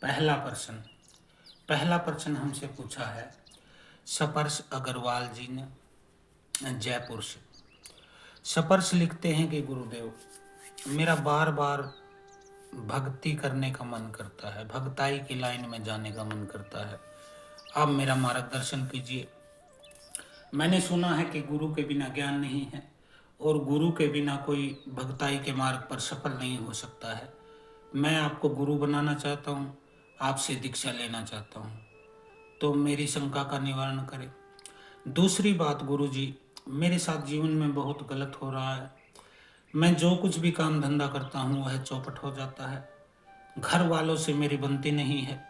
पहला प्रश्न पहला प्रश्न हमसे पूछा है सपर्श अग्रवाल जी ने जयपुर से। सपर्श लिखते हैं कि गुरुदेव, मेरा बार बार भक्ति करने का मन करता है, भक्ताई की लाइन में जाने का मन करता है। आप मेरा मार्गदर्शन कीजिए। मैंने सुना है कि गुरु के बिना ज्ञान नहीं है और गुरु के बिना कोई भक्ताई के मार्ग पर सफल नहीं हो सकता है। मैं आपको गुरु बनाना चाहता हूँ, आपसे दीक्षा लेना चाहता हूँ, तो मेरी शंका का निवारण करें। दूसरी बात गुरुजी, मेरे साथ जीवन में बहुत गलत हो रहा है। मैं जो कुछ भी काम धंधा करता हूँ वह चौपट हो जाता है। घर वालों से मेरी बनती नहीं है।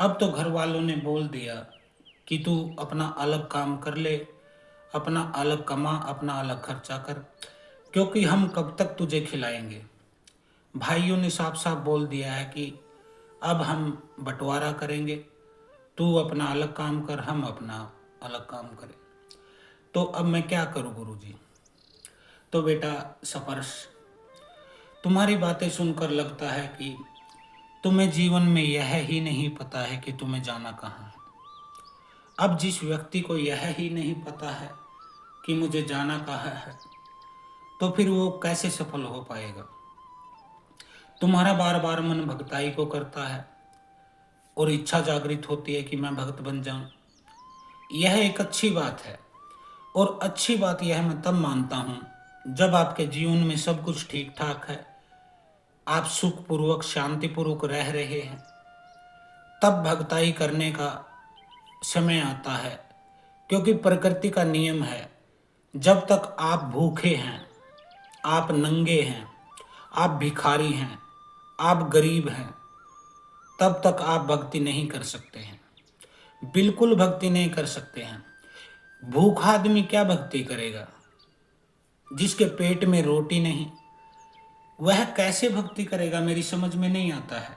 अब तो घर वालों ने बोल दिया कि तू अपना अलग काम कर ले, अपना अलग कमा, अपना अलग खर्चा कर, क्योंकि हम कब तक तुझे खिलाएंगे। भाइयों ने साफ साफ बोल दिया है कि अब हम बंटवारा करेंगे, तू अपना अलग काम कर, हम अपना अलग काम करें। तो अब मैं क्या करूं गुरुजी? तो बेटा सपर्श, तुम्हारी बातें सुनकर लगता है कि तुम्हें जीवन में यह ही नहीं पता है कि तुम्हें जाना कहाँ है। अब जिस व्यक्ति को यह ही नहीं पता है कि मुझे जाना कहाँ है, तो फिर वो कैसे सफल हो पाएगा? तुम्हारा बार बार मन भक्ताई को करता है और इच्छा जागृत होती है कि मैं भक्त बन जाऊं। यह एक अच्छी बात है और अच्छी बात यह मैं तब मानता हूं जब आपके जीवन में सब कुछ ठीक ठाक है, आप सुखपूर्वक शांतिपूर्वक रह रहे हैं, तब भक्ताई करने का समय आता है। क्योंकि प्रकृति का नियम है, जब तक आप भूखे हैं, आप नंगे हैं, आप भिखारी हैं, आप गरीब हैं, तब तक आप भक्ति नहीं कर सकते हैं। बिल्कुल भक्ति नहीं कर सकते हैं। भूखा आदमी क्या भक्ति करेगा? जिसके पेट में रोटी नहीं, वह कैसे भक्ति करेगा? मेरी समझ में नहीं आता है।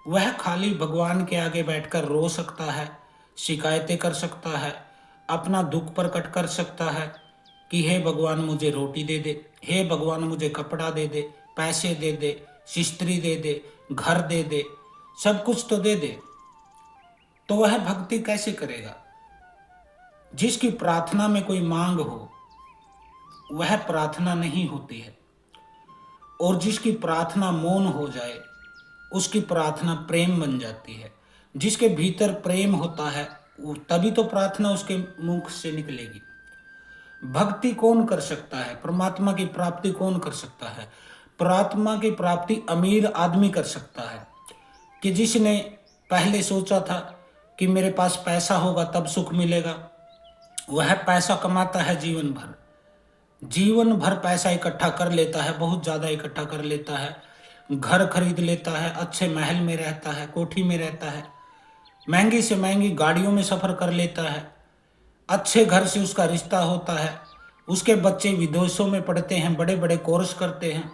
वह खाली भगवान के आगे बैठकर रो सकता है, शिकायतें कर सकता है, अपना दुख प्रकट कर सकता है कि हे भगवान मुझे रोटी दे दे, हे भगवान मुझे कपड़ा दे दे, पैसे दे दे, स्त्री दे दे, घर दे दे, सब कुछ तो दे दे। तो वह भक्ति कैसे करेगा? जिसकी प्रार्थना में कोई मांग हो वह प्रार्थना नहीं होती है, और जिसकी प्रार्थना मौन हो जाए उसकी प्रार्थना प्रेम बन जाती है। जिसके भीतर प्रेम होता है तभी तो प्रार्थना उसके मुख से निकलेगी। भक्ति कौन कर सकता है? परमात्मा की प्राप्ति कौन कर सकता है? परमात्मा की प्राप्ति अमीर आदमी कर सकता है, कि जिसने पहले सोचा था कि मेरे पास पैसा होगा तब सुख मिलेगा। वह पैसा कमाता है जीवन भर पैसा इकट्ठा कर लेता है, बहुत ज़्यादा इकट्ठा कर लेता है, घर खरीद लेता है, अच्छे महल में रहता है, कोठी में रहता है, महंगी से महंगी गाड़ियों में सफ़र कर लेता है, अच्छे घर से उसका रिश्ता होता है, उसके बच्चे विदेशों में पढ़ते हैं, बड़े बड़े कोर्स करते हैं।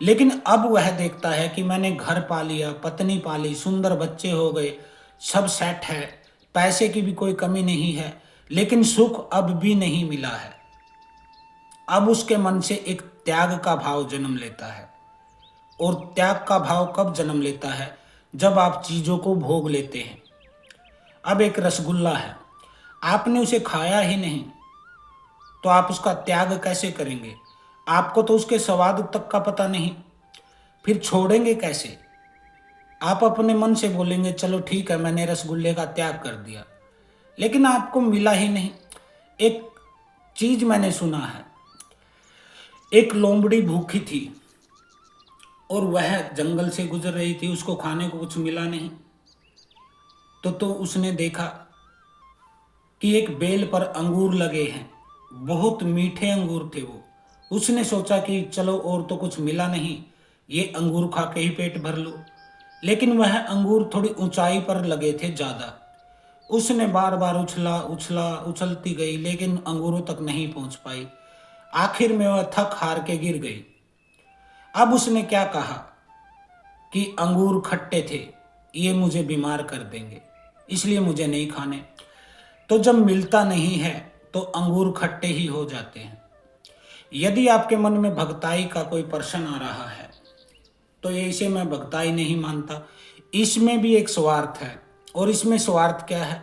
लेकिन अब वह देखता है कि मैंने घर पा लिया, पत्नी पाली, सुंदर बच्चे हो गए, सब सेट है, पैसे की भी कोई कमी नहीं है, लेकिन सुख अब भी नहीं मिला है। अब उसके मन से एक त्याग का भाव जन्म लेता है। और त्याग का भाव कब जन्म लेता है? जब आप चीज़ों को भोग लेते हैं। अब एक रसगुल्ला है, आपने उसे खाया ही नहीं, तो आप उसका त्याग कैसे करेंगे? आपको तो उसके स्वाद तक का पता नहीं, फिर छोड़ेंगे कैसे? आप अपने मन से बोलेंगे चलो ठीक है, मैंने रसगुल्ले का त्याग कर दिया, लेकिन आपको मिला ही नहीं। एक चीज मैंने सुना है, एक लोमड़ी भूखी थी और वह जंगल से गुजर रही थी, उसको खाने को कुछ मिला नहीं। तो उसने देखा कि एक बेल पर अंगूर लगे हैं, बहुत मीठे अंगूर थे वो। उसने सोचा कि चलो और तो कुछ मिला नहीं, ये अंगूर खा के ही पेट भर लो। लेकिन वह अंगूर थोड़ी ऊंचाई पर लगे थे ज़्यादा। उसने बार बार उछलती गई, लेकिन अंगूरों तक नहीं पहुंच पाई। आखिर में वह थक हार के गिर गई। अब उसने क्या कहा कि अंगूर खट्टे थे, ये मुझे बीमार कर देंगे, इसलिए मुझे नहीं खाने। तो जब मिलता नहीं है तो अंगूर खट्टे ही हो जाते हैं। यदि आपके मन में भक्ताई का कोई प्रश्न आ रहा है तो ये इसे मैं भक्ताई नहीं मानता, इसमें भी एक स्वार्थ है। और इसमें स्वार्थ क्या है?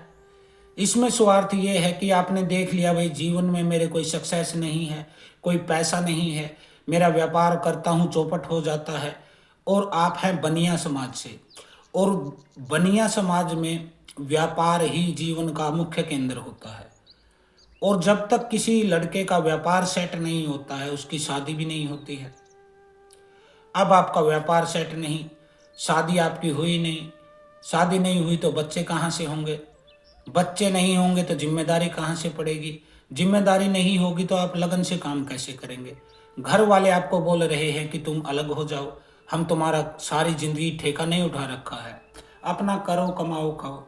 इसमें स्वार्थ ये है कि आपने देख लिया भाई जीवन में मेरे कोई सक्सेस नहीं है, कोई पैसा नहीं है, मेरा व्यापार करता हूँ चौपट हो जाता है, और आप हैं बनिया समाज से, और बनिया समाज में व्यापार ही जीवन का मुख्य केंद्र होता है। और जब तक किसी लड़के का व्यापार सेट नहीं होता है उसकी शादी भी नहीं होती है। अब आपका व्यापार सेट नहीं, शादी आपकी हुई नहीं, शादी नहीं हुई तो बच्चे कहाँ से होंगे, बच्चे नहीं होंगे तो जिम्मेदारी कहाँ से पड़ेगी, जिम्मेदारी नहीं होगी तो आप लगन से काम कैसे करेंगे। घर वाले आपको बोल रहे हैं कि तुम अलग हो जाओ, हम तुम्हारा सारी जिंदगी ठेका नहीं उठा रखा है, अपना करो कमाओ खाओ।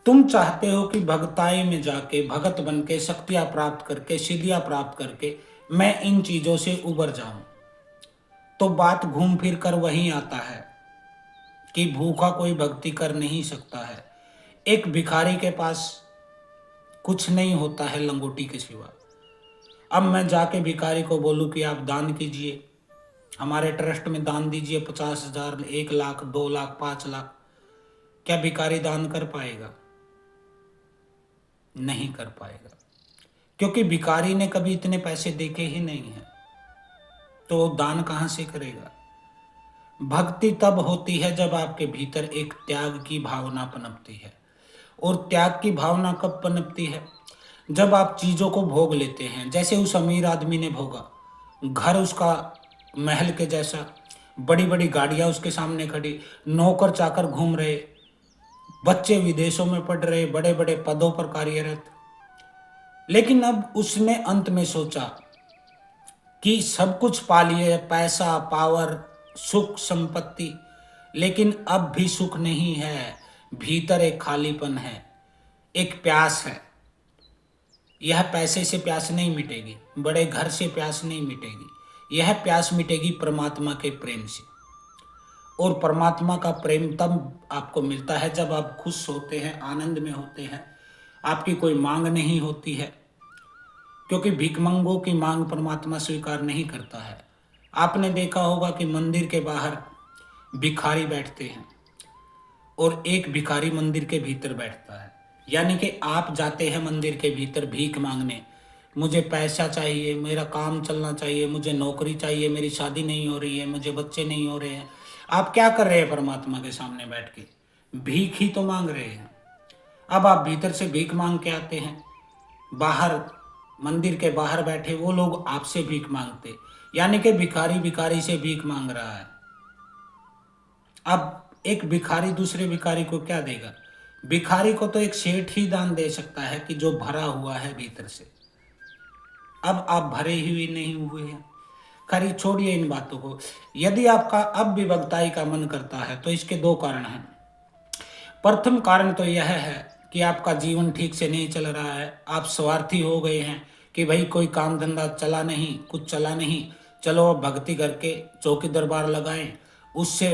तुम चाहते हो कि भगताई में जाके भगत बन के शक्तियां प्राप्त करके सिद्धियां प्राप्त करके मैं इन चीजों से उबर जाऊं। तो बात घूम फिर कर वहीं आता है कि भूखा कोई भक्ति कर नहीं सकता है। एक भिखारी के पास कुछ नहीं होता है लंगोटी के सिवा। अब मैं जाके भिखारी को बोलूं कि आप दान कीजिए, हमारे ट्रस्ट में दान दीजिए 50,000, 1 लाख, 2 लाख, 5 लाख, क्या भिखारी दान कर पाएगा? नहीं कर पाएगा, क्योंकि भिखारी ने कभी इतने पैसे देखे ही नहीं है, तो वो दान कहां से करेगा। भक्ति तब होती है जब आपके भीतर एक त्याग की भावना पनपती है। और त्याग की भावना कब पनपती है? जब आप चीजों को भोग लेते हैं, जैसे उस अमीर आदमी ने भोगा, घर उसका महल के जैसा, बड़ी बड़ी गाड़ियां उसके सामने खड़ी, नौकर चाकर घूम रहे, बच्चे विदेशों में पढ़ रहे, बड़े बड़े पदों पर कार्यरत। लेकिन अब उसने अंत में सोचा कि सब कुछ पा लिए, पैसा, पावर, सुख, संपत्ति, लेकिन अब भी सुख नहीं है, भीतर एक खालीपन है, एक प्यास है। यह पैसे से प्यास नहीं मिटेगी, बड़े घर से प्यास नहीं मिटेगी, यह प्यास मिटेगी परमात्मा के प्रेम से। और परमात्मा का प्रेम तब आपको मिलता है जब आप खुश होते हैं, आनंद में होते हैं, आपकी कोई मांग नहीं होती है, क्योंकि भिखमंगों की मांग परमात्मा स्वीकार नहीं करता है। आपने देखा होगा कि मंदिर के बाहर भिखारी बैठते हैं और एक भिखारी मंदिर के भीतर बैठता है, यानी कि आप जाते हैं मंदिर के भीतर भीख मांगने, मुझे पैसा चाहिए, मेरा काम चलना चाहिए, मुझे नौकरी चाहिए, मेरी शादी नहीं हो रही है, मुझे बच्चे नहीं हो रहे हैं। आप क्या कर रहे हैं परमात्मा के सामने बैठ के? भीख ही तो मांग रहे हैं। अब आप भीतर से भीख मांग के आते हैं, बाहर मंदिर के बाहर बैठे वो लोग आपसे भीख मांगते, यानी कि भिखारी भिखारी से भीख मांग रहा है। अब एक भिखारी दूसरे भिखारी को क्या देगा? भिखारी को तो एक सेठ ही दान दे सकता है कि जो भरा हुआ है भीतर से। अब आप भरे हुए नहीं हुए हैं। खैर छोड़िए इन बातों को। यदि आपका अब भी भगताई का मन करता है तो इसके 2 कारण हैं। प्रथम कारण तो यह है कि आपका जीवन ठीक से नहीं चल रहा है, आप स्वार्थी हो गए हैं कि भाई कोई काम धंधा चला नहीं, कुछ चला नहीं, चलो अब भक्ति करके चौकी दरबार लगाएं, उससे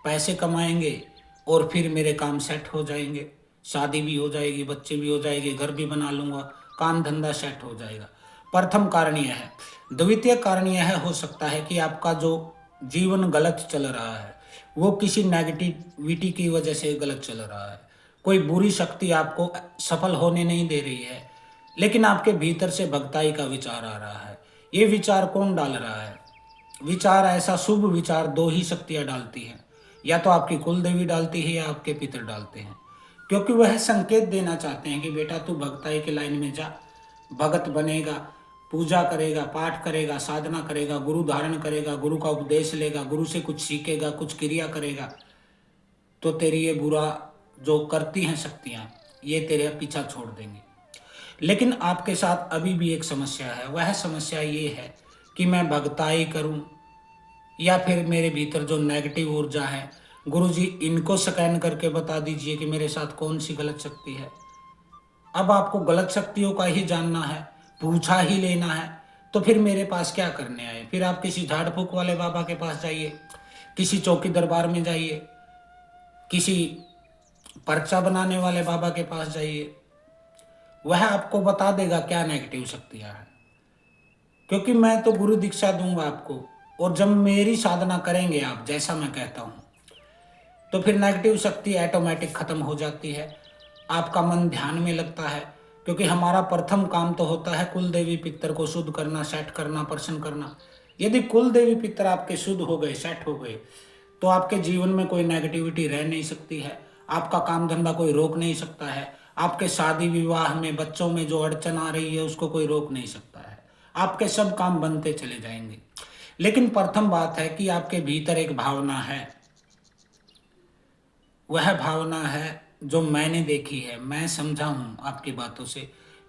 पैसे कमाएंगे और फिर मेरे काम सेट हो जाएंगे, शादी भी हो जाएगी, बच्चे भी हो जाएंगे, घर भी बना लूंगा, काम धंधा सेट हो जाएगा। प्रथम कारण यह है। द्वितीय कारण यह हो सकता है कि आपका जो जीवन गलत चल रहा है वो किसी नेगेटिविटी की वजह से गलत चल रहा है। कोई बुरी शक्ति आपको सफल होने नहीं दे रही है, लेकिन आपके भीतर से भक्ताई का विचार आ रहा है। ये विचार कौन डाल रहा है? विचार, ऐसा शुभ विचार 2 ही शक्तियां डालती हैं, या तो आपकी कुल देवी डालती है या आपके पितर डालते हैं, क्योंकि वह संकेत देना चाहते हैं कि बेटा तू भक्ताई के लाइन में जा, भगत बनेगा, पूजा करेगा, पाठ करेगा, साधना करेगा, गुरु धारण करेगा, गुरु का उपदेश लेगा, गुरु से कुछ सीखेगा, कुछ क्रिया करेगा, तो तेरी ये बुरा जो करती हैं शक्तियां ये तेरे पीछा छोड़ देंगी। लेकिन आपके साथ अभी भी एक समस्या है। वह समस्या ये है कि मैं भगताई करूं या फिर मेरे भीतर जो नेगेटिव ऊर्जा है, गुरुजी इनको स्कैन करके बता दीजिए कि मेरे साथ कौन सी गलत शक्ति है। अब आपको गलत शक्तियों का ही जानना है, पूछा ही लेना है, तो फिर मेरे पास क्या करने आए? फिर आप किसी झाड़ फूक वाले बाबा के पास जाइए, किसी चौकी दरबार में जाइए, किसी पर्चा बनाने वाले बाबा के पास जाइए, वह आपको बता देगा क्या नेगेटिव शक्तियां हैं। क्योंकि मैं तो गुरु दीक्षा दूंगा आपको, और जब मेरी साधना करेंगे आप, जैसा मैं कहता हूं, तो फिर नेगेटिव शक्ति ऑटोमेटिक खत्म हो जाती है, आपका मन ध्यान में लगता है। क्योंकि हमारा प्रथम काम तो होता है कुल देवी पितर को शुद्ध करना, सेट करना, प्रसन्न करना। यदि कुल देवी पितर आपके शुद्ध हो गए, सेट हो गए, तो आपके जीवन में कोई नेगेटिविटी रह नहीं सकती है, आपका काम धंधा कोई रोक नहीं सकता है, आपके शादी विवाह में, बच्चों में जो अड़चन आ रही है उसको कोई रोक नहीं सकता है, आपके सब काम बनते चले जाएंगे। लेकिन प्रथम बात है कि आपके भीतर एक भावना है, वह भावना है जो मैंने देखी है, मैं समझा हूं आपकी बातों से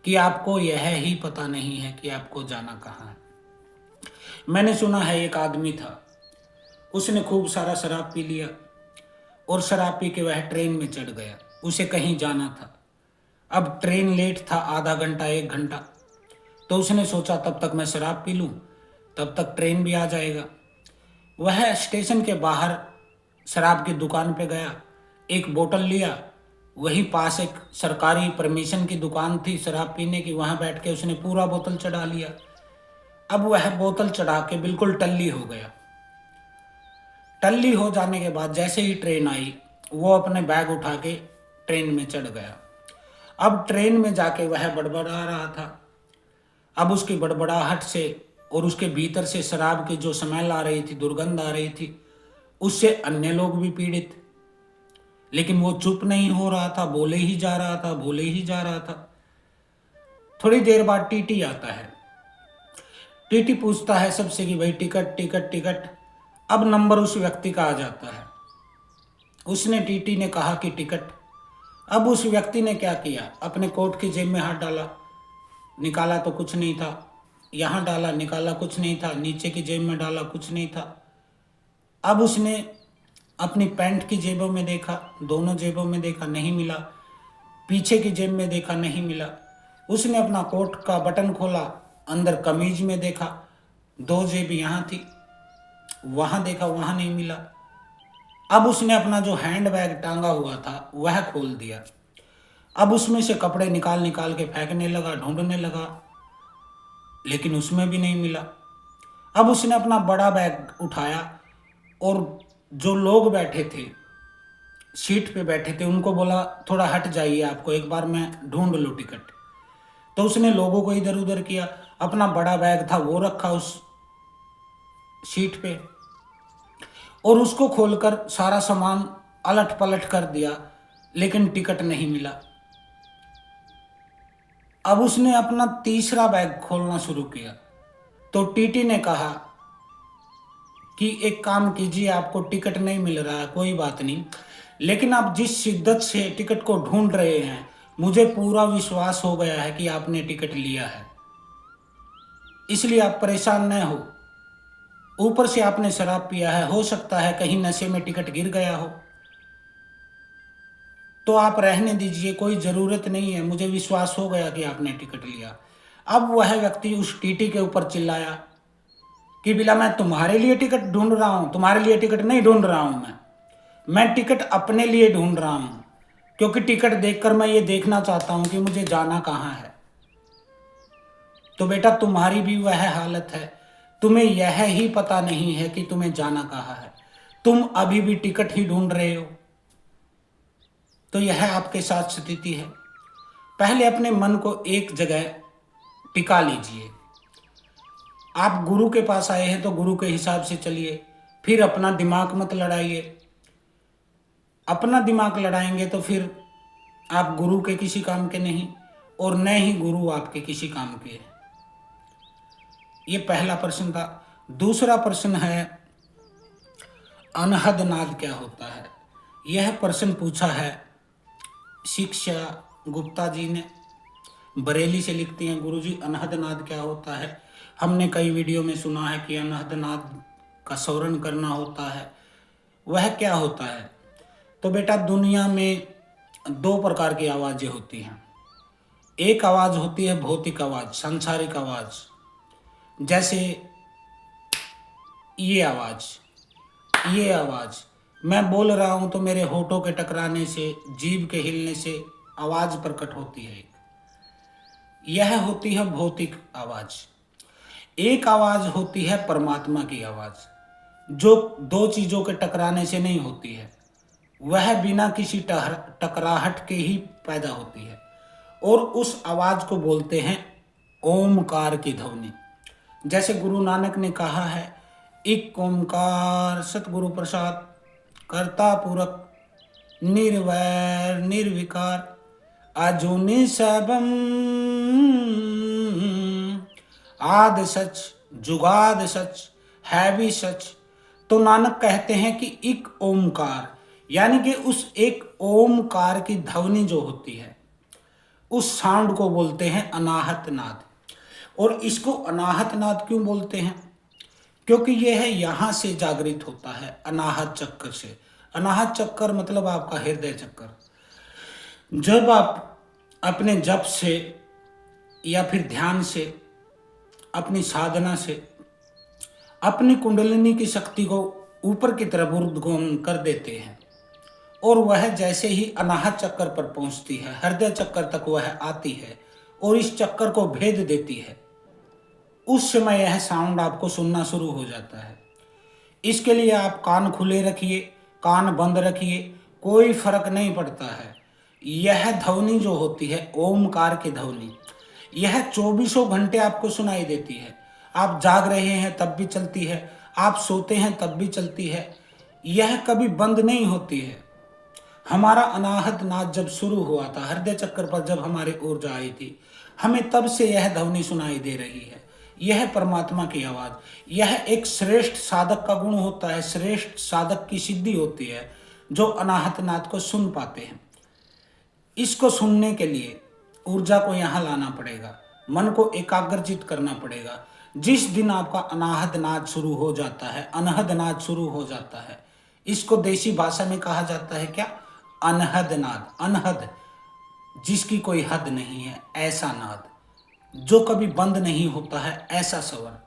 कि आपको यह ही पता नहीं है कि आपको जाना कहाँ है। मैंने सुना है एक आदमी था, उसने खूब सारा शराब पी लिया और शराब पी के वह ट्रेन में चढ़ गया, उसे कहीं जाना था। अब ट्रेन लेट था, आधा घंटा 1 घंटा, तो उसने सोचा तब तक मैं शराब पी लूं, तब तक ट्रेन भी आ जाएगा। वह स्टेशन के बाहर शराब की दुकान पे गया, एक बोतल लिया, वही पास एक सरकारी परमिशन की दुकान थी शराब पीने की, वहां बैठ के उसने पूरा बोतल चढ़ा लिया। अब वह बोतल चढ़ा के बिल्कुल टल्ली हो गया। टल्ली हो जाने के बाद जैसे ही ट्रेन आई, वो अपने बैग उठा के ट्रेन में चढ़ गया। अब ट्रेन में जाके वह बड़बड़ा रहा था। अब उसकी बड़बड़ाहट से और उसके भीतर से शराब की जो स्मेल आ रही थी, दुर्गंध आ रही थी, उससे अन्य लोग भी पीड़ित। लेकिन वो चुप नहीं हो रहा था, बोले ही जा रहा था, बोले ही जा रहा था। थोड़ी देर बाद टीटी आता है। टीटी पूछता है सबसे कि भाई टिकट टिकट टिकट। अब नंबर उस व्यक्ति का आ जाता है। उसने, टीटी ने कहा कि टिकट। अब उस व्यक्ति ने क्या किया, अपने कोट की जेब में हाथ डाला, निकाला तो कुछ नहीं था, यहाँ डाला, निकाला कुछ नहीं था, नीचे की जेब में डाला, कुछ नहीं था। अब उसने अपनी पैंट की जेबों में देखा, दोनों जेबों में देखा, नहीं मिला। पीछे की जेब में देखा, नहीं मिला। उसने अपना कोट का बटन खोला, अंदर कमीज में देखा, 2 जेब यहाँ थी, वहां देखा, वहां नहीं मिला। अब उसने अपना जो हैंड बैग टांगा हुआ था वह खोल दिया। अब उसमें से कपड़े निकाल निकाल के फेंकने लगा, ढूंढने लगा, लेकिन उसमें भी नहीं मिला। अब उसने अपना बड़ा बैग उठाया और जो लोग बैठे थे, सीट पे बैठे थे, उनको बोला थोड़ा हट जाइए, आपको एक बार मैं ढूंढ लो टिकट। तो उसने लोगों को इधर उधर किया, अपना बड़ा बैग था वो रखा उस सीट पे और उसको खोलकर सारा सामान अलट पलट कर दिया, लेकिन टिकट नहीं मिला। अब उसने अपना तीसरा बैग खोलना शुरू किया तो टीटी ने कहा कि एक काम कीजिए, आपको टिकट नहीं मिल रहा है, कोई बात नहीं, लेकिन आप जिस शिद्दत से टिकट को ढूंढ रहे हैं, मुझे पूरा विश्वास हो गया है कि आपने टिकट लिया है, इसलिए आप परेशान न हो। ऊपर से आपने शराब पिया है, हो सकता है कहीं नशे में टिकट गिर गया हो, तो आप रहने दीजिए, कोई ज़रूरत नहीं है, मुझे विश्वास हो गया कि आपने टिकट लिया। अब वह व्यक्ति उस टीटी के ऊपर चिल्लाया कि बिला, मैं तुम्हारे लिए टिकट ढूंढ रहा हूं, तुम्हारे लिए टिकट नहीं ढूंढ रहा हूं, मैं टिकट अपने लिए ढूंढ रहा हूं, क्योंकि टिकट देखकर मैं ये देखना चाहता हूं कि मुझे जाना कहाँ है। तो बेटा, तुम्हारी भी वह हालत है, तुम्हें यह ही पता नहीं है कि तुम्हें जाना कहाँ है, तुम अभी भी टिकट ही ढूंढ रहे हो। तो यह आपके साथ स्थिति है। पहले अपने मन को एक जगह टिका लीजिए। आप गुरु के पास आए हैं तो गुरु के हिसाब से चलिए, फिर अपना दिमाग मत लड़ाइए। अपना दिमाग लड़ाएंगे तो फिर आप गुरु के किसी काम के नहीं और न ही गुरु आपके किसी काम के। ये पहला प्रश्न था। दूसरा प्रश्न है, अनहद नाद क्या होता है? यह प्रश्न पूछा है शिक्षा गुप्ता जी ने, बरेली से लिखती हैं, गुरुजी अनहद नाद क्या होता है? हमने कई वीडियो में सुना है कि अनहद नाद का स्मरण करना होता है, वह क्या होता है? तो बेटा, दुनिया में 2 प्रकार की आवाज़ें होती हैं। एक आवाज़ होती है भौतिक आवाज़, सांसारिक आवाज़, जैसे ये आवाज़ मैं बोल रहा हूँ तो मेरे होठों के टकराने से, जीभ के हिलने से आवाज़ प्रकट होती है, यह होती है भौतिक आवाज़। एक आवाज़ होती है परमात्मा की आवाज़, जो 2 चीज़ों के टकराने से नहीं होती है, वह बिना किसी टकराहट के ही पैदा होती है और उस आवाज को बोलते हैं ओमकार की ध्वनि। जैसे गुरु नानक ने कहा है, एक ओंकार सतगुरु प्रसाद, कर्ता पूरक निर्वैर निर्विकार, अजूनी सबम आद सच जुगाद सच है भी सच। तो नानक कहते हैं कि एक ओमकार, यानी कि उस एक ओमकार की ध्वनि जो होती है, उस साउंड को बोलते हैं अनाहत नाद। और इसको अनाहत नाद क्यों बोलते हैं? क्योंकि यह है यहां से जागृत होता है, अनाहत चक्कर से। अनाहत चक्कर मतलब आपका हृदय चक्कर। जब आप अपने जप से या फिर ध्यान से, अपनी साधना से अपनी कुंडलिनी की शक्ति को ऊपर की तरफ ऊर्ध्वगामी कर देते हैं और वह जैसे ही अनाहत चक्कर पर पहुंचती है, हृदय चक्कर तक वह आती है और इस चक्कर को भेद देती है, उस समय यह साउंड आपको सुनना शुरू हो जाता है। इसके लिए आप कान खुले रखिए, कान बंद रखिए, कोई फर्क नहीं पड़ता है। यह ध्वनि जो होती है ओमकार की ध्वनि, यह 24 घंटे आपको सुनाई देती है। आप जाग रहे हैं तब भी चलती है, आप सोते हैं तब भी चलती है, यह कभी बंद नहीं होती है। हमारा अनाहत नाद जब शुरू हुआ था, हृदय चक्कर पर जब हमारी ऊर्जा आई थी, हमें तब से यह ध्वनि सुनाई दे रही है। यह परमात्मा की आवाज, यह एक श्रेष्ठ साधक का गुण होता है, श्रेष्ठ साधक की सिद्धि होती है जो अनाहत नाद को सुन पाते हैं। इसको सुनने के लिए ऊर्जा को यहाँ लाना पड़ेगा, मन को एकाग्रचित करना पड़ेगा। जिस दिन आपका अनाहत नाद शुरू हो जाता है, अनहद नाद शुरू हो जाता है, इसको देसी भाषा में कहा जाता है क्या? अनहद नाद। अनहद, जिसकी कोई हद नहीं है, ऐसा नाद जो कभी बंद नहीं होता है, ऐसा स्वर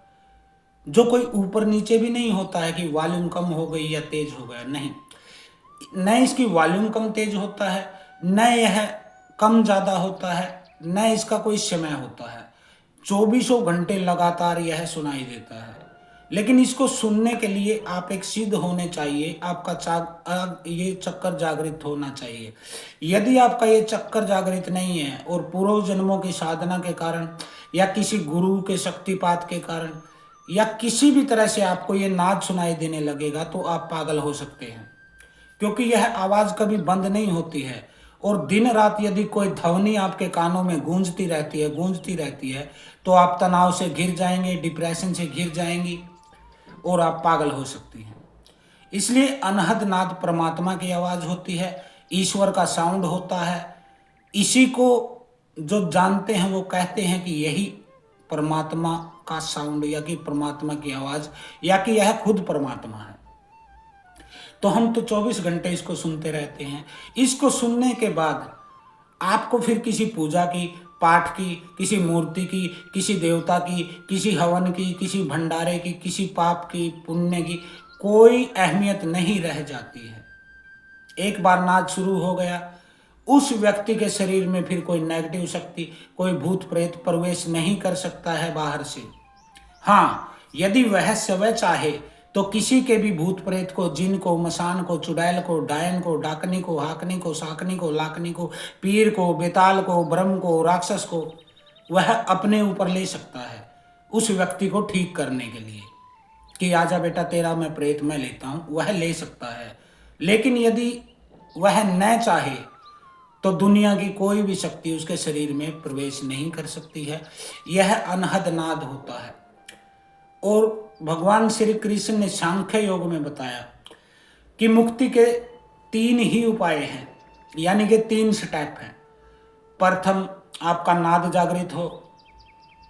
जो कोई ऊपर नीचे भी नहीं होता है कि वॉल्यूम कम हो गई या तेज हो गया, नहीं। न इसकी वॉल्यूम कम तेज होता है, न यह कम ज़्यादा होता है, न इसका कोई समय होता है। 24 घंटे लगातार यह सुनाई देता है। लेकिन इसको सुनने के लिए आप एक सिद्ध होने चाहिए, आपका ये चक्कर जागृत होना चाहिए। यदि आपका ये चक्कर जागृत नहीं है और पूर्व जन्मों की साधना के कारण या किसी गुरु के शक्तिपात के कारण या किसी भी तरह से आपको ये नाद सुनाई देने लगेगा तो आप पागल हो सकते हैं, क्योंकि यह आवाज कभी बंद नहीं होती है। और दिन रात यदि कोई ध्वनि आपके कानों में गूंजती रहती है तो आप तनाव से घिर जाएंगे, डिप्रेशन से घिर जाएंगी और आप पागल हो सकती हैं। इसलिए अनहद नाद परमात्मा की आवाज होती है, ईश्वर का साउंड होता है। इसी को जो जानते हैं वो कहते हैं कि यही परमात्मा का साउंड या कि परमात्मा की आवाज या कि यह खुद परमात्मा है। तो हम तो 24 घंटे इसको सुनते रहते हैं। इसको सुनने के बाद आपको फिर किसी पूजा की, पाठ की, किसी मूर्ति की, किसी देवता की, किसी हवन की, किसी भंडारे की, किसी पाप की, पुण्य की कोई अहमियत नहीं रह जाती है। एक बार नाद शुरू हो गया, उस व्यक्ति के शरीर में फिर कोई नेगेटिव शक्ति, कोई भूत प्रेत प्रवेश नहीं कर सकता है बाहर से। हाँ, यदि वह स्वयं चाहे तो किसी के भी भूत प्रेत को, जिन को, मसान को, चुड़ैल को, डायन को, डाकनी को, हाकनी को, साकनी को, लाकनी को, पीर को, बेताल को, ब्रह्म को, राक्षस को वह अपने ऊपर ले सकता है उस व्यक्ति को ठीक करने के लिए कि आजा बेटा तेरा मैं प्रेत मैं लेता हूँ, वह ले सकता है। लेकिन यदि वह न चाहे तो दुनिया की कोई भी शक्ति उसके शरीर में प्रवेश नहीं कर सकती है। यह अनहद नाद होता है। और भगवान श्री कृष्ण ने सांख्य योग में बताया कि मुक्ति के 3 ही उपाय हैं, यानी कि 3 स्टेप हैं। प्रथम आपका नाद जागृत हो,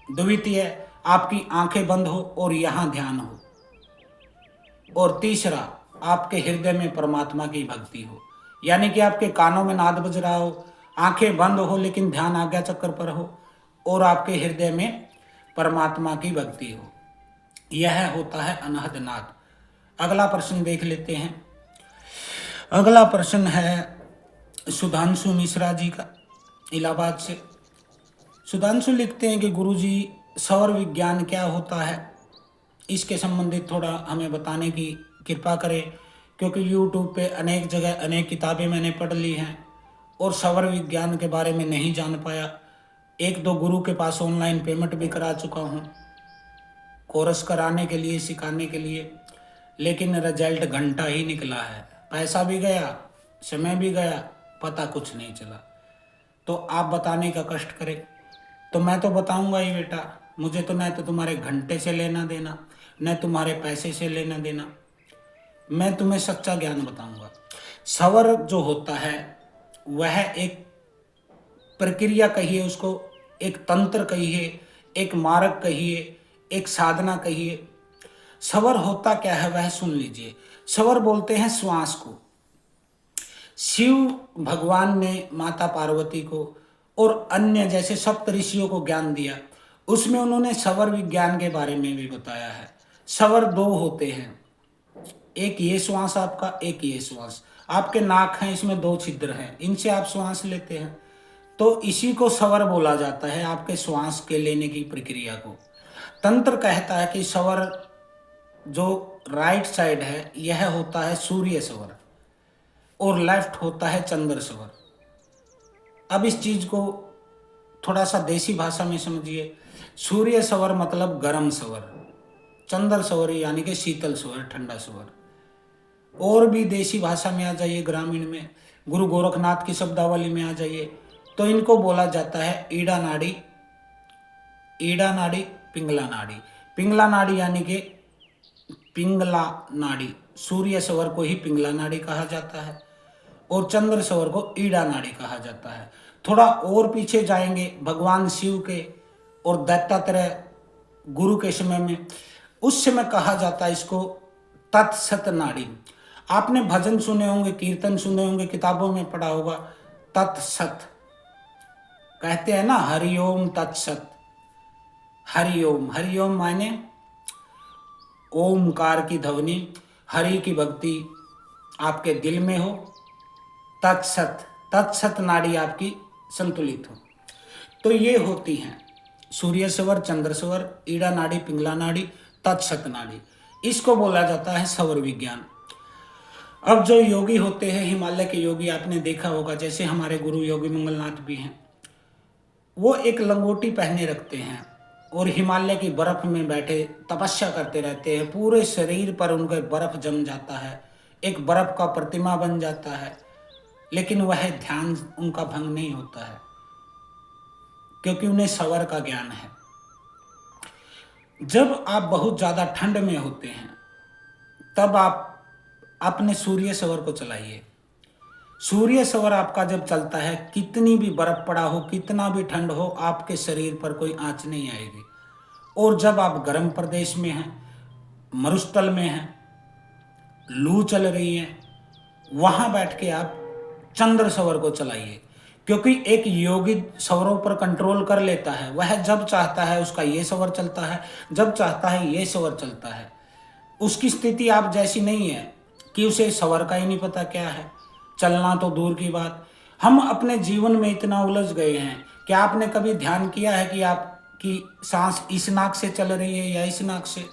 द्वितीय आपकी आंखें बंद हो और यहाँ ध्यान हो, और तीसरा आपके हृदय में परमात्मा की भक्ति हो, यानी कि आपके कानों में नाद बज रहा हो, आंखें बंद हो लेकिन ध्यान आज्ञा चक्कर पर हो और आपके हृदय में परमात्मा की भक्ति हो। यह होता है अनहद नाद। अगला प्रश्न देख लेते हैं। अगला प्रश्न है सुधांशु मिश्रा जी का, इलाहाबाद से। सुधांशु लिखते हैं कि गुरुजी सौर विज्ञान क्या होता है, इसके संबंधित थोड़ा हमें बताने की कृपा करें, क्योंकि यूट्यूब पे अनेक जगह अनेक किताबें मैंने पढ़ ली हैं और सवर विज्ञान के बारे में नहीं जान पाया। एक दो गुरु के पास ऑनलाइन पेमेंट भी करा चुका हूँ कोर्स कराने के लिए, सिखाने के लिए, लेकिन रिजल्ट घंटा ही निकला है। पैसा भी गया, समय भी गया, पता कुछ नहीं चला। तो आप बताने का कष्ट करें तो मैं तो बताऊंगा ही बेटा, मुझे तो न तो तुम्हारे घंटे से लेना देना, न तुम्हारे पैसे से लेना देना। मैं तुम्हें सच्चा ज्ञान बताऊंगा। सवर जो होता है वह एक प्रक्रिया कहिए, उसको एक तंत्र कहिए, एक मार्ग कहिए, एक साधना कहिए। सवर होता क्या है वह सुन लीजिए। सवर बोलते हैं श्वास को। शिव भगवान ने माता पार्वती को और अन्य जैसे सप्त ऋषियों को ज्ञान दिया, उसमें उन्होंने सवर विज्ञान के बारे में भी बताया है। सवर दो होते हैं, एक ये श्वास आपका, एक ये श्वास। आपके नाक हैं, इसमें दो छिद्र हैं, इनसे आप श्वास लेते हैं, तो इसी को सवर बोला जाता है, आपके श्वास के लेने की प्रक्रिया को। तंत्र कहता है कि सवर जो राइट साइड है यह होता है सूर्य सवर और लेफ्ट होता है चंद्र सवर। अब इस चीज को थोड़ा सा देसी भाषा में समझिए। सूर्य सवर मतलब गर्म सवर, चंद्र सवर यानी कि शीतल सवर, ठंडा सवर। और भी देसी भाषा में आ जाइए, ग्रामीण में, गुरु गोरखनाथ की शब्दावली में आ जाइए, तो इनको बोला जाता है ईड़ा नाड़ी, ईड़ा नाड़ी, पिंगला नाड़ी। पिंगला नाड़ी यानी कि पिंगला नाड़ी, सूर्य सवर को ही पिंगला नाड़ी कहा जाता है और चंद्र सवर को ईड़ा नाड़ी कहा जाता है। थोड़ा और पीछे जाएंगे, भगवान शिव के और दत्तात्रेय गुरु के समय में, उस समय कहा जाता है इसको तत्सत नाड़ी। आपने भजन सुने होंगे, कीर्तन सुने होंगे, किताबों में पढ़ा होगा, तत्सत कहते हैं ना, हरिओम तत्सत। हरिओम, हरिओम माने ओमकार की ध्वनि, हरि की भक्ति आपके दिल में हो, तत्सत, तत्सत नाड़ी आपकी संतुलित हो। तो ये होती हैं सूर्य सवर, चंद्र सवर, ईड़ा नाड़ी, पिंगला नाड़ी, तत्सत नाड़ी। इसको बोला जाता है सवर विज्ञान। अब जो योगी होते हैं, हिमालय के योगी आपने देखा होगा, जैसे हमारे गुरु योगी मंगलनाथ भी हैं, वो एक लंगोटी पहने रखते हैं और हिमालय की बर्फ में बैठे तपस्या करते रहते हैं। पूरे शरीर पर उनके बर्फ जम जाता है, एक बर्फ का प्रतिमा बन जाता है, लेकिन वह ध्यान उनका भंग नहीं होता है क्योंकि उन्हें सवर का ज्ञान है। जब आप बहुत ज्यादा ठंड में होते हैं तब आप अपने सूर्य सवर को चलाइए। सूर्य सवर आपका जब चलता है, कितनी भी बर्फ पड़ा हो, कितना भी ठंड हो, आपके शरीर पर कोई आंच नहीं आएगी। और जब आप गर्म प्रदेश में हैं, मरुस्थल में हैं, लू चल रही है, वहां बैठ के आप चंद्र सवर को चलाइए, क्योंकि एक योगी सवरों पर कंट्रोल कर लेता है। वह जब चाहता है उसका ये सवर चलता है, जब चाहता है ये सवर चलता है। उसकी स्थिति आप जैसी नहीं है कि उसे सवर का ही नहीं पता क्या है, चलना तो दूर की बात। हम अपने जीवन में इतना उलझ गए हैं कि आपने कभी ध्यान किया है कि आपकी सांस इस नाक से चल रही है या इस नाक से?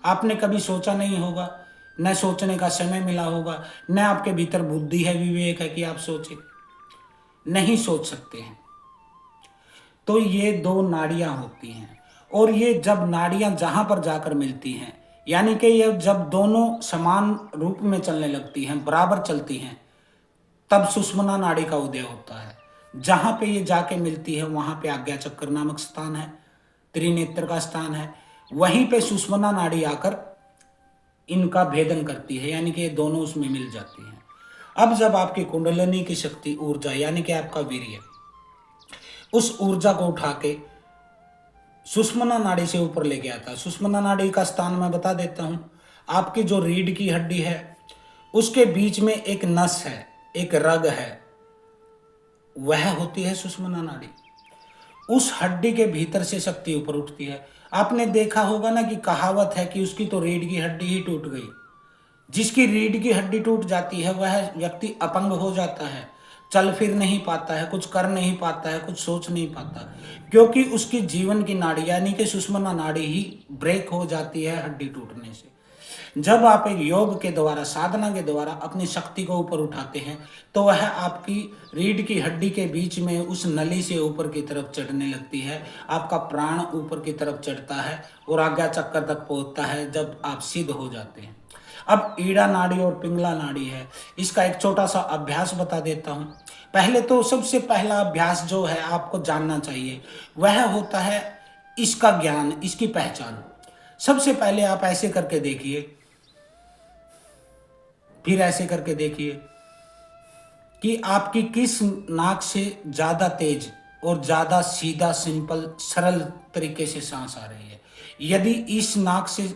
आपने कभी सोचा नहीं होगा, न सोचने का समय मिला होगा, न आपके भीतर बुद्धि है, विवेक है कि आप सोचे, नहीं सोच सकते हैं। तो ये दो नाड़ियां होती हैं और ये जब नाड़ियां जहां पर जाकर मिलती हैं, यानी कि ये जब दोनों समान रूप में चलने लगती हैं, बराबर चलती हैं, तब सुषुम्ना नाड़ी का उदय होता है। जहां पे ये जाके मिलती है वहां पे आज्ञा चक्र नामक स्थान है, त्रिनेत्र का स्थान है, वहीं पे सुषुम्ना नाड़ी आकर इनका भेदन करती है, यानी कि ये दोनों उसमें मिल जाती हैं। अब जब आपकी कुंडलिनी की शक्ति, ऊर्जा, यानी कि आपका वीर्य, उस ऊर्जा को उठा के सुषुम्ना नाड़ी से ऊपर ले गया था। सुषुम्ना नाड़ी का स्थान मैं बता देता हूं। आपकी जो रीढ़ की हड्डी है उसके बीच में एक नस है, एक रग है, वह होती है सुषुम्ना नाड़ी। उस हड्डी के भीतर से शक्ति ऊपर उठती है। आपने देखा होगा ना कि कहावत है कि उसकी तो रीढ़ की हड्डी ही टूट गई। जिसकी रीढ़ की हड्डी टूट जाती है वह व्यक्ति अपंग हो जाता है, चल फिर नहीं पाता है, कुछ कर नहीं पाता है, कुछ सोच नहीं पाता, क्योंकि उसकी जीवन की नाड़ी यानी कि सुषुम्ना नाड़ी ही ब्रेक हो जाती है हड्डी टूटने से। जब आप एक योग के द्वारा, साधना के द्वारा अपनी शक्ति को ऊपर उठाते हैं तो वह आपकी रीढ़ की हड्डी के बीच में उस नली से ऊपर की तरफ चढ़ने लगती है, आपका प्राण ऊपर की तरफ चढ़ता है और आज्ञा चक्कर तक पहुंचता है जब आप सिद्ध हो जाते हैं। अब ईड़ा नाड़ी और पिंगला नाड़ी है, इसका एक छोटा सा अभ्यास बता देता हूँ। पहले तो सबसे पहला अभ्यास जो है आपको जानना चाहिए वह होता है इसका ज्ञान, इसकी पहचान। सबसे पहले आप ऐसे करके देखिए, फिर ऐसे करके देखिए कि आपकी किस नाक से ज्यादा तेज और ज्यादा सीधा, सिंपल, सरल तरीके से सांस आ रही है। यदि इस नाक से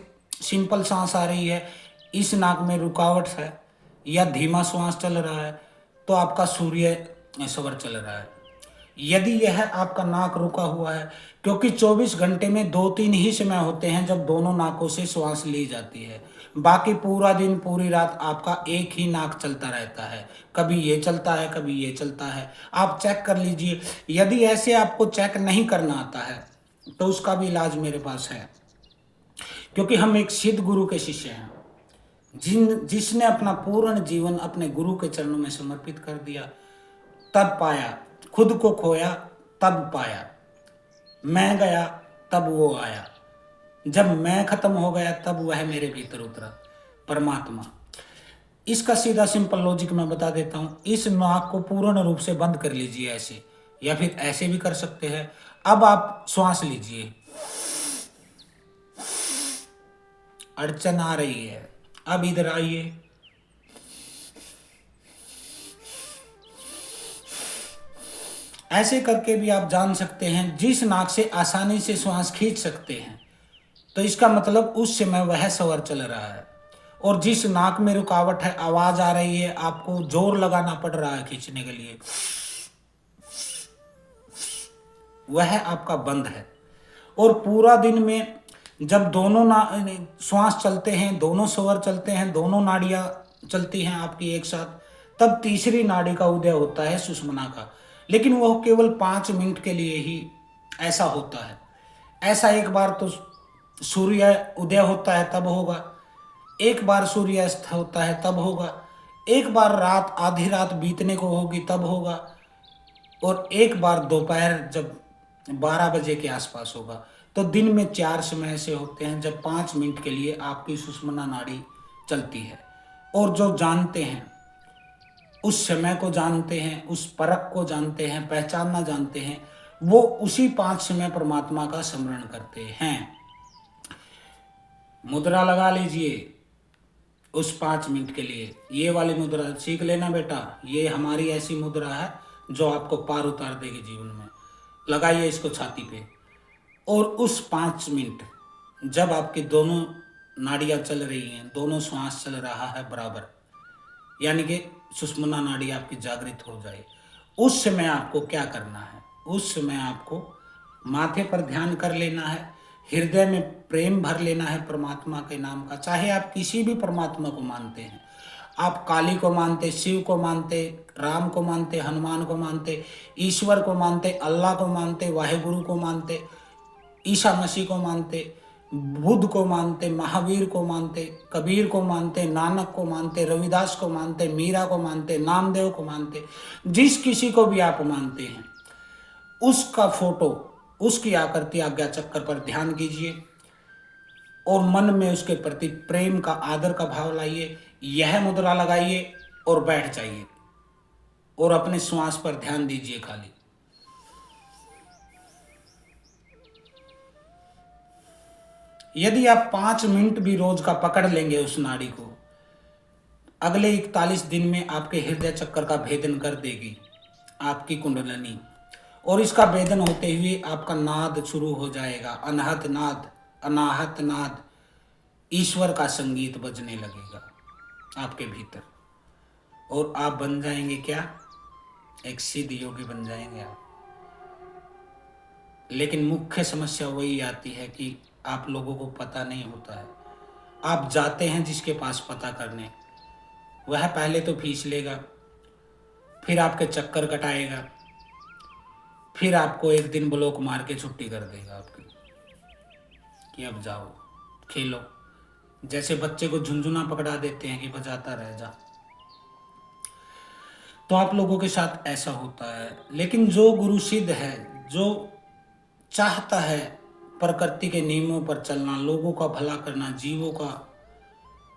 सिंपल सांस आ रही है, इस नाक में रुकावट है या धीमा श्वास चल रहा है तो आपका सूर्य स्वर चल रहा है। यदि यह आपका नाक रुका हुआ है, क्योंकि 24 घंटे में 2-3 ही समय होते हैं जब दोनों नाकों से श्वास ली जाती है, बाकी पूरा दिन पूरी रात आपका एक ही नाक चलता रहता है, कभी ये चलता है कभी ये चलता है। आप चेक कर लीजिए। यदि ऐसे आपको चेक नहीं करना आता है तो उसका भी इलाज मेरे पास है, क्योंकि हम एक सिद्ध गुरु के शिष्य हैं जिसने अपना पूर्ण जीवन अपने गुरु के चरणों में समर्पित कर दिया, तब पाया। खुद को खोया तब पाया, मैं गया तब वो आया, जब मैं खत्म हो गया तब वह मेरे भीतर उतरा, परमात्मा। इसका सीधा सिंपल लॉजिक मैं बता देता हूं। इस नाक को पूर्ण रूप से बंद कर लीजिए ऐसे, या फिर ऐसे भी कर सकते हैं। अब आप श्वास लीजिए, अड़चन आ रही है, अब इधर आइए, ऐसे करके भी आप जान सकते हैं। जिस नाक से आसानी से श्वास खींच सकते हैं तो इसका मतलब उस समय वह स्वर चल रहा है, और जिस नाक में रुकावट है, आवाज आ रही है, आपको जोर लगाना पड़ रहा है खींचने के लिए, वह आपका बंद है। और पूरा दिन में जब दोनों श्वास चलते हैं, दोनों स्वर चलते हैं, दोनों नाड़ियां चलती हैं आपकी एक साथ, तब तीसरी नाड़ी का उदय होता है, सुषुम्ना का। लेकिन वह केवल 5 मिनट के लिए ही ऐसा होता है। ऐसा एक बार तो सूर्य उदय होता है तब होगा, एक बार सूर्यास्त होता है तब होगा, एक बार रात, आधी रात बीतने को होगी तब होगा, और एक बार दोपहर जब 12 बजे के आसपास होगा। तो दिन में 4 समय ऐसे होते हैं जब 5 मिनट के लिए आपकी सुषुम्ना नाड़ी चलती है। और जो जानते हैं, उस समय को जानते हैं, उस परख को जानते हैं, पहचानना जानते हैं, वो उसी 5 समय परमात्मा का स्मरण करते हैं। मुद्रा लगा लीजिए उस 5 मिनट के लिए। ये वाली मुद्रा सीख लेना बेटा, ये हमारी ऐसी मुद्रा है जो आपको पार उतार देगी जीवन में। लगाइए इसको छाती पे, और उस 5 मिनट जब आपकी दोनों नाड़ियां चल रही हैं, दोनों श्वास चल रहा है बराबर, यानी कि सुषुम्ना नाड़ी आपकी जागृत हो जाए, उस समय आपको क्या करना है? उस समय आपको माथे पर ध्यान कर लेना है, हृदय में प्रेम भर लेना है परमात्मा के नाम का। चाहे आप किसी भी परमात्मा को मानते हैं, आप काली को मानते, शिव को मानते, राम को मानते, हनुमान को मानते, ईश्वर को मानते, अल्लाह को मानते, वाहेगुरु को मानते, ईसा मसीह को मानते, बुद्ध को मानते, महावीर को मानते, कबीर को मानते, नानक को मानते, रविदास को मानते, मीरा को मानते, नामदेव को मानते, जिस किसी को भी आप मानते हैं उसका फोटो, उसकी आकृति आज्ञा चक्कर पर ध्यान कीजिए और मन में उसके प्रति प्रेम का, आदर का भाव लाइए। यह मुद्रा लगाइए और बैठ जाइए और अपने श्वास पर ध्यान दीजिए खाली। यदि आप 5 मिनट भी रोज का पकड़ लेंगे उस नाड़ी को, अगले 41 दिन में आपके हृदय चक्कर का भेदन कर देगी आपकी कुंडलनी, और इसका भेदन होते हुए आपका नाद शुरू हो जाएगा, अनहद नाद, अनाहत नाद, ईश्वर का संगीत बजने लगेगा आपके भीतर, और आप बन जाएंगे क्या? एक सिद्ध योगी बन जाएंगे आप। लेकिन मुख्य समस्या वही आती है कि आप लोगों को पता नहीं होता है। आप जाते हैं जिसके पास पता करने, वह पहले तो फीस लेगा, फिर आपके चक्कर कटाएगा, फिर आपको एक दिन ब्लॉक मार के छुट्टी कर देगा आपकी कि अब जाओ खेलो। जैसे बच्चे को झुनझुना पकड़ा देते हैं कि बजाता रह जा, तो आप लोगों के साथ ऐसा होता है। लेकिन जो गुरु सिद्ध है, जो चाहता है प्रकृति के नियमों पर चलना, लोगों का भला करना, जीवों का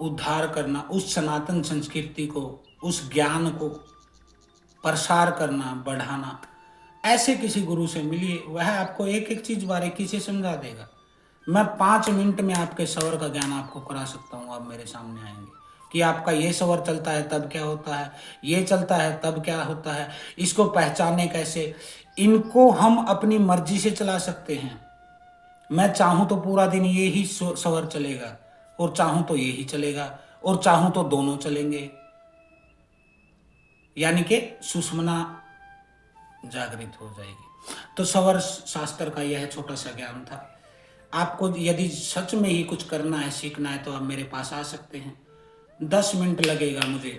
उद्धार करना, उस सनातन संस्कृति को, उस ज्ञान को प्रसार करना, बढ़ाना, ऐसे किसी गुरु से मिलिए, वह आपको एक एक चीज बारीकी से समझा देगा। मैं 5 मिनट में आपके स्वर का ज्ञान आपको करा सकता हूँ। आप मेरे सामने आएंगे कि आपका ये स्वर चलता है तब क्या होता है, ये चलता है तब क्या होता है, इसको पहचाने कैसे। इनको हम अपनी मर्जी से चला सकते हैं। मैं चाहूं तो पूरा दिन ये ही स्वर चलेगा, और चाहूं तो ये ही चलेगा, और चाहूं तो दोनों चलेंगे, यानी कि सुषुम्ना जागृत हो जाएगी। तो स्वर शास्त्र का यह छोटा सा ज्ञान था। आपको यदि सच में ही कुछ करना है, सीखना है, तो आप मेरे पास आ सकते हैं। 10 मिनट लगेगा मुझे।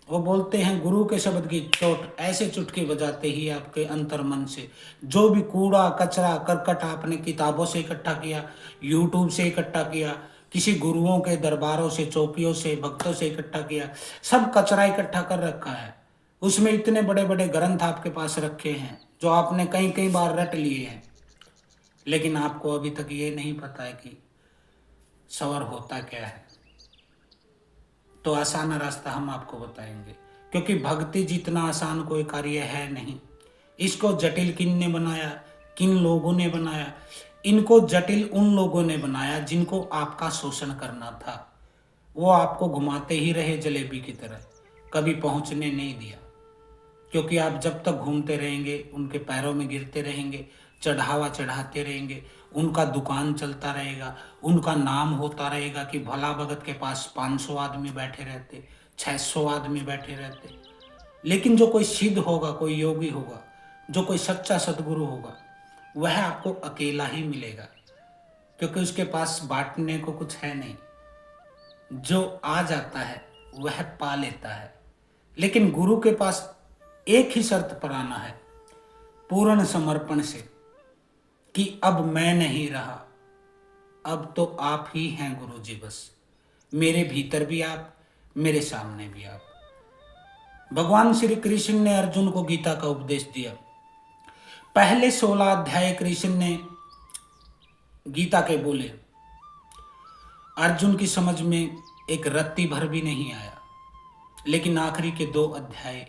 वो बोलते हैं गुरु के शब्द की चोट ऐसे चुटकी बजाते ही आपके अंतर मन से जो भी कूड़ा कचरा करकट आपने किताबों से इकट्ठा किया, यूट्यूब से इकट्ठा किया, किसी गुरुओं के दरबारों से, चौकियों से, भक्तों से इकट्ठा किया, सब कचरा इकट्ठा कर रखा है। उसमें इतने बड़े बड़े ग्रंथ आपके पास रखे हैं जो आपने कई कई बार रट लिए हैं, लेकिन आपको अभी तक ये नहीं पता है कि सवर होता क्या है। तो आसान रास्ता हम आपको बताएंगे, क्योंकि भक्ति जितना आसान कोई कार्य है नहीं। इसको जटिल किन ने बनाया, किन लोगों ने बनाया? इनको जटिल उन लोगों ने बनाया जिनको आपका शोषण करना था। वो आपको घुमाते ही रहे जलेबी की तरह, कभी पहुंचने नहीं दिया। क्योंकि आप जब तक घूमते रहेंगे, उनके पैरों में गिरते रहेंगे, चढ़ावा चढ़ाते रहेंगे, उनका दुकान चलता रहेगा, उनका नाम होता रहेगा कि भला भगत के पास 500 आदमी बैठे रहते, 600 आदमी बैठे रहते। लेकिन जो कोई सिद्ध होगा, कोई योगी होगा, जो कोई सच्चा सदगुरु होगा, वह आपको अकेला ही मिलेगा, क्योंकि उसके पास बांटने को कुछ है नहीं। जो आ जाता है वह पा लेता है। लेकिन गुरु के पास एक ही शर्त पर आना है, पूर्ण समर्पण से, कि अब मैं नहीं रहा, अब तो आप ही हैं गुरु जी। बस मेरे भीतर भी आप, मेरे सामने भी आप। भगवान श्री कृष्ण ने अर्जुन को गीता का उपदेश दिया। पहले 16 अध्याय कृष्ण ने गीता के बोले, अर्जुन की समझ में एक रत्ती भर भी नहीं आया। लेकिन आखिरी के 2 अध्याय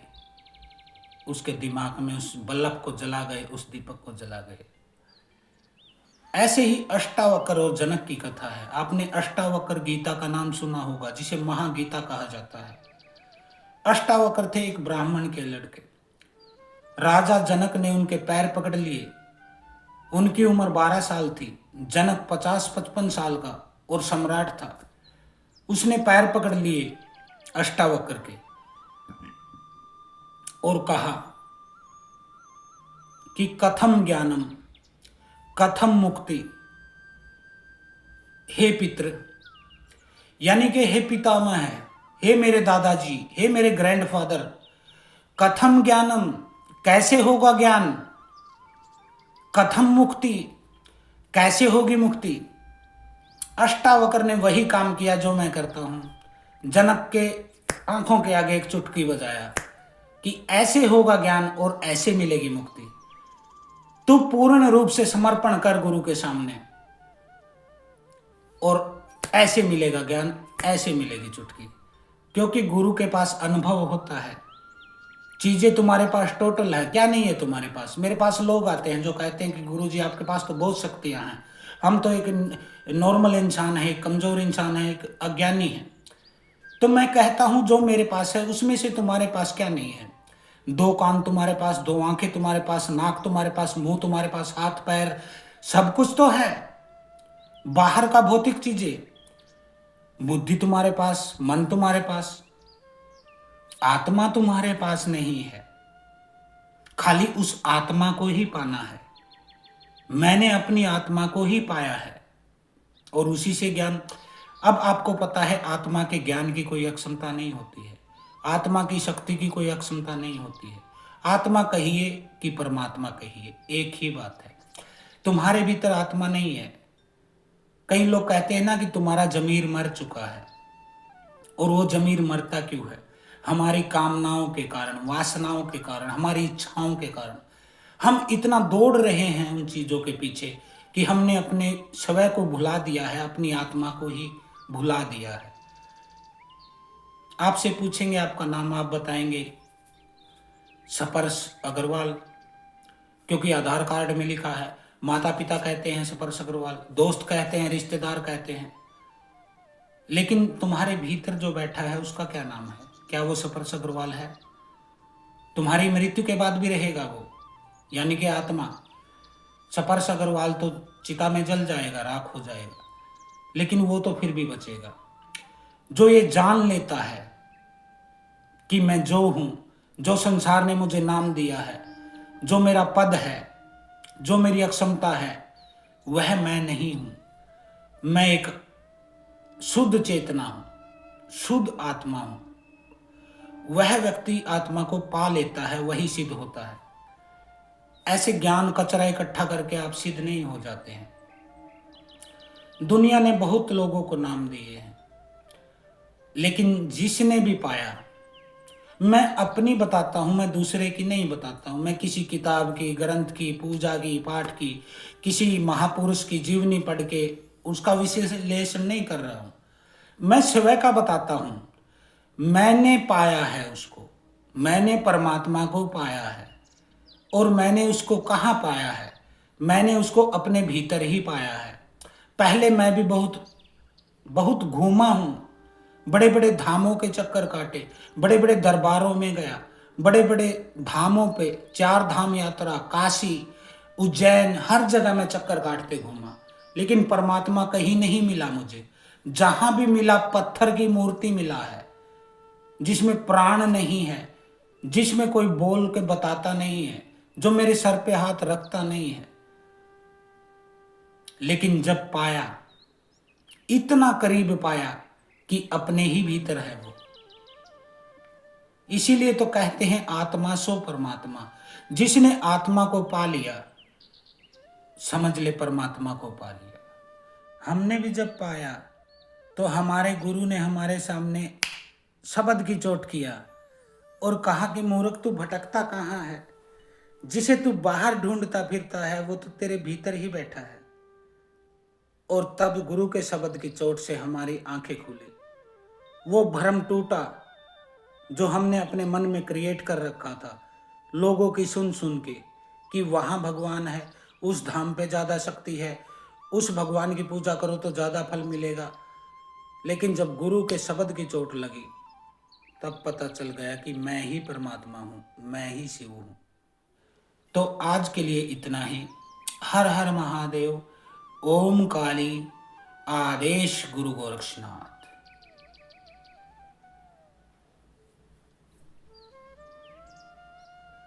उसके दिमाग में उस बल्लभ को जला गए, उस दीपक को जला गए। ऐसे ही अष्टावक्र और जनक की कथा है। आपने अष्टावक्र गीता का नाम सुना होगा, जिसे महागीता कहा जाता है। अष्टावक्र थे एक ब्राह्मण के लड़के। राजा जनक ने उनके पैर पकड़ लिए। उनकी उम्र 12 साल थी। जनक 50-55 साल का और सम्राट था। उसने पैर पकड़ लिए अष्टावक्र के और कहा कि कथम ज्ञानम, कथम मुक्ति, हे पितृ, यानी कि हे पितामह है, हे मेरे दादाजी, हे मेरे ग्रैंडफादर, कथम ज्ञानम, कैसे होगा ज्ञान, कथम मुक्ति, कैसे होगी मुक्ति। अष्टावक्र ने वही काम किया जो मैं करता हूं। जनक के आंखों के आगे एक चुटकी बजाया कि ऐसे होगा ज्ञान और ऐसे मिलेगी मुक्ति। तू पूर्ण रूप से समर्पण कर गुरु के सामने और ऐसे मिलेगा ज्ञान, ऐसे मिलेगी चुटकी। क्योंकि गुरु के पास अनुभव होता है। चीजें तुम्हारे पास टोटल है, क्या नहीं है तुम्हारे पास। मेरे पास लोग आते हैं जो कहते हैं कि गुरुजी आपके पास तो बहुत शक्तियां हैं, हम तो एक नॉर्मल इंसान है, एक कमजोर इंसान है, एक अज्ञानी है। तो मैं कहता हूं जो मेरे पास है उसमें से तुम्हारे पास क्या नहीं है। 2 कान तुम्हारे पास, 2 आंखें तुम्हारे पास, नाक तुम्हारे पास, मुंह तुम्हारे पास, हाथ पैर, सब कुछ तो है। बाहर का भौतिक चीजें, बुद्धि तुम्हारे पास, मन तुम्हारे पास, आत्मा तुम्हारे पास नहीं है। खाली उस आत्मा को ही पाना है। मैंने अपनी आत्मा को ही पाया है और उसी से ज्ञान। अब आपको पता है आत्मा के ज्ञान की कोई अक्षमता नहीं होती है, आत्मा की शक्ति की कोई अक्षमता नहीं होती है। आत्मा कहिए कि परमात्मा कहिए, एक ही बात है। तुम्हारे भीतर आत्मा नहीं है, कई लोग कहते हैं ना कि तुम्हारा जमीर मर चुका है, और वो जमीर मरता क्यों है? हमारी कामनाओं के कारण, वासनाओं के कारण, हमारी इच्छाओं के कारण हम इतना दौड़ रहे हैं उन चीजों के पीछे कि हमने अपने स्वयं को भुला दिया है, अपनी आत्मा को ही भुला दिया है। आपसे पूछेंगे आपका नाम, आप बताएंगे स्पर्श अग्रवाल, क्योंकि आधार कार्ड में लिखा है। माता पिता कहते हैं स्पर्श अग्रवाल, दोस्त कहते हैं, रिश्तेदार कहते हैं, लेकिन तुम्हारे भीतर जो बैठा है उसका क्या नाम है? क्या वो स्पर्श अग्रवाल है? तुम्हारी मृत्यु के बाद भी रहेगा वो, यानी कि आत्मा। स्पर्श अग्रवाल तो चिता में जल जाएगा, राख हो जाएगा, लेकिन वो तो फिर भी बचेगा। जो ये जान लेता है कि मैं जो हूं, जो संसार ने मुझे नाम दिया है, जो मेरा पद है, जो मेरी अक्षमता है, वह मैं नहीं हूं। मैं एक शुद्ध चेतना हूं, शुद्ध आत्मा हूं। वह व्यक्ति आत्मा को पा लेता है, वही सिद्ध होता है। ऐसे ज्ञान कचरा इकट्ठा करके आप सिद्ध नहीं हो जाते हैं। दुनिया ने बहुत लोगों को नाम दिए हैं, लेकिन जिसने भी पाया, मैं अपनी बताता हूं, मैं दूसरे की नहीं बताता हूं। मैं किसी किताब की, ग्रंथ की, पूजा की, पाठ की, किसी महापुरुष की जीवनी पढ़ के उसका विश्लेषण नहीं कर रहा हूं। मैं स्वयं का बताता हूं। मैंने पाया है उसको, मैंने परमात्मा को पाया है। और मैंने उसको कहाँ पाया है? मैंने उसको अपने भीतर ही पाया है। पहले मैं भी बहुत बहुत घूमा हूं, बड़े बड़े धामों के चक्कर काटे, बड़े बड़े दरबारों में गया, बड़े बड़े धामों पे, 4 धाम यात्रा, काशी, उज्जैन, हर जगह मैं चक्कर काटते घूमा, लेकिन परमात्मा कहीं नहीं मिला मुझे। जहां भी मिला पत्थर की मूर्ति मिला है, जिसमें प्राण नहीं है, जिसमें कोई बोल के बताता नहीं है, जो मेरे सर पे हाथ रखता नहीं है। लेकिन जब पाया, इतना करीब पाया कि अपने ही भीतर है वो। इसीलिए तो कहते हैं आत्मा सो परमात्मा। जिसने आत्मा को पा लिया, समझ ले परमात्मा को पा लिया। हमने भी जब पाया तो हमारे गुरु ने हमारे सामने शब्द की चोट किया और कहा कि मूर्ख तू भटकता कहाँ है? जिसे तू बाहर ढूंढता फिरता है वो तो तेरे भीतर ही बैठा है। और तब गुरु के शब्द की चोट से हमारी आंखें खुली। वो भ्रम टूटा जो हमने अपने मन में क्रिएट कर रखा था, लोगों की सुन सुन के, कि वहां भगवान है, उस धाम पे ज्यादा शक्ति है, उस भगवान की पूजा करो तो ज्यादा फल मिलेगा। लेकिन जब गुरु के शब्द की चोट लगी, तब पता चल गया कि मैं ही परमात्मा हूं, मैं ही शिव हूं। तो आज के लिए इतना ही। हर हर महादेव। ओम काली। आदेश गुरु गोरक्षनाथ।